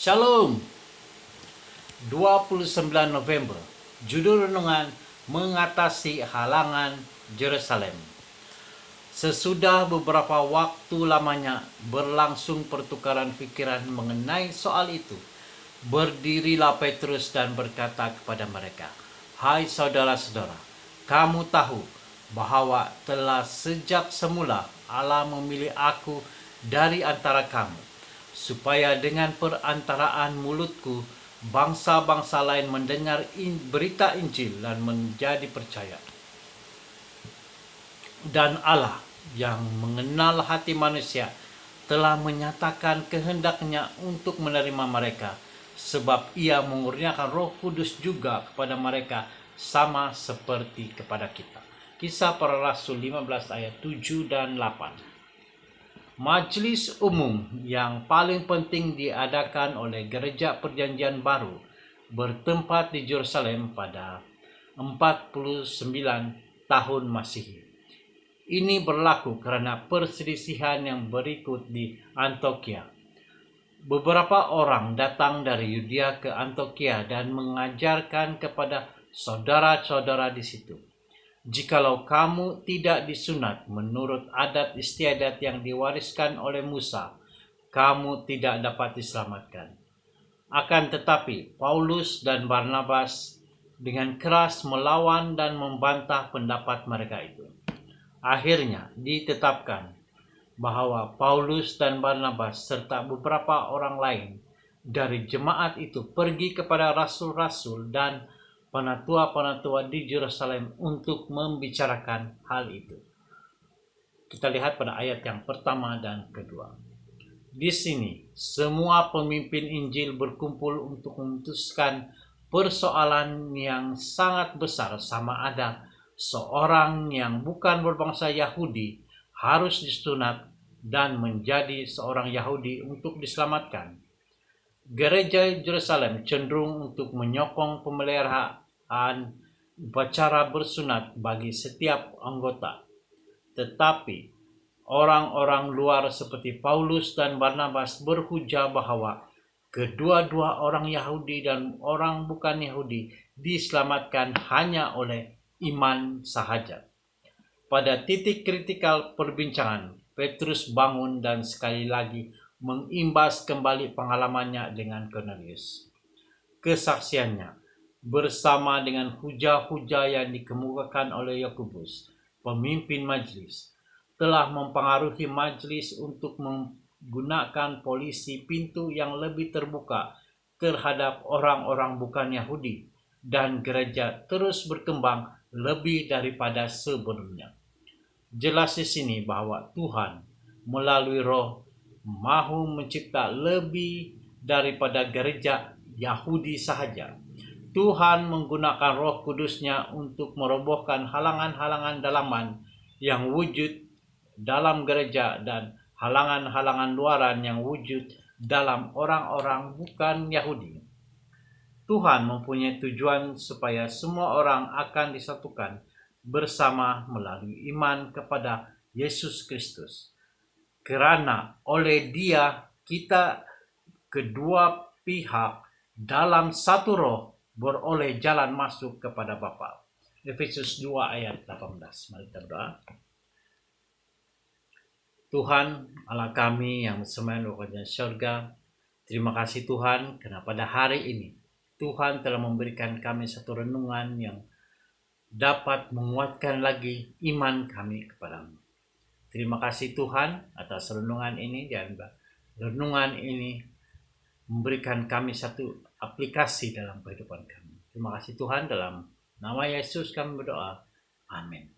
Shalom. 29 November. Judul renungan mengatasi halangan Yerusalem. Sesudah beberapa waktu lamanya berlangsung pertukaran pikiran mengenai soal itu, berdirilah Petrus dan berkata kepada mereka, "Hai saudara-saudara, kamu tahu bahwa telah sejak semula Allah memilih aku dari antara kamu, supaya dengan perantaraan mulutku bangsa-bangsa lain mendengar berita Injil dan menjadi percaya. Dan Allah yang mengenal hati manusia telah menyatakan kehendaknya untuk menerima mereka, sebab ia mengurniakan Roh Kudus juga kepada mereka sama seperti kepada kita." Kisah Para Rasul 15 ayat 7 dan 8. Majelis umum yang paling penting diadakan oleh Gereja Perjanjian Baru bertempat di Yerusalem pada 49 tahun Masehi. Ini berlaku karena perselisihan yang berikut di Antioquia. Beberapa orang datang dari Yudea ke Antioquia dan mengajarkan kepada saudara-saudara di situ, "Jikalau kamu tidak disunat menurut adat istiadat yang diwariskan oleh Musa, kamu tidak dapat diselamatkan." Akan tetapi Paulus dan Barnabas dengan keras melawan dan membantah pendapat mereka itu. Akhirnya ditetapkan bahwa Paulus dan Barnabas serta beberapa orang lain dari jemaat itu pergi kepada rasul-rasul dan penatua-penatua di Yerusalem untuk membicarakan hal itu. Kita lihat pada ayat yang pertama dan kedua. Di sini semua pemimpin Injil berkumpul untuk memutuskan persoalan yang sangat besar, sama ada seorang yang bukan berbangsa Yahudi harus disunat dan menjadi seorang Yahudi untuk diselamatkan. Gereja Yerusalem cenderung untuk menyokong pemeliharaan upacara bersunat bagi setiap anggota. Tetapi orang-orang luar seperti Paulus dan Barnabas berhujah bahwa kedua-dua orang Yahudi dan orang bukan Yahudi diselamatkan hanya oleh iman sahaja. Pada titik kritikal perbincangan, Petrus bangun dan sekali lagi mengimbas kembali pengalamannya dengan Cornelius. Kesaksiannya bersama dengan hujah-hujah yang dikemukakan oleh Yakobus, pemimpin majelis, telah mempengaruhi majelis untuk menggunakan polisi pintu yang lebih terbuka terhadap orang-orang bukan Yahudi, dan gereja terus berkembang lebih daripada sebelumnya. Jelas di sini bahwa Tuhan melalui Roh mahu mencipta lebih daripada gereja Yahudi sahaja. Tuhan menggunakan Roh Kudusnya untuk merobohkan halangan-halangan dalaman yang wujud dalam gereja dan halangan-halangan luaran yang wujud dalam orang-orang bukan Yahudi. Tuhan mempunyai tujuan supaya semua orang akan disatukan bersama melalui iman kepada Yesus Kristus. Kerana oleh Dia kita kedua pihak dalam satu roh beroleh jalan masuk kepada Bapa. Efesus 2 ayat 18. Mari kita berdoa. Tuhan Allah kami yang bersemayam di kerajaan surga, terima kasih Tuhan karena pada hari ini Tuhan telah memberikan kami satu renungan yang dapat menguatkan lagi iman kami kepadamu. Terima kasih Tuhan atas renungan ini, dan renungan ini memberikan kami satu aplikasi dalam kehidupan kami. Terima kasih Tuhan, dalam nama Yesus kami berdoa. Amin.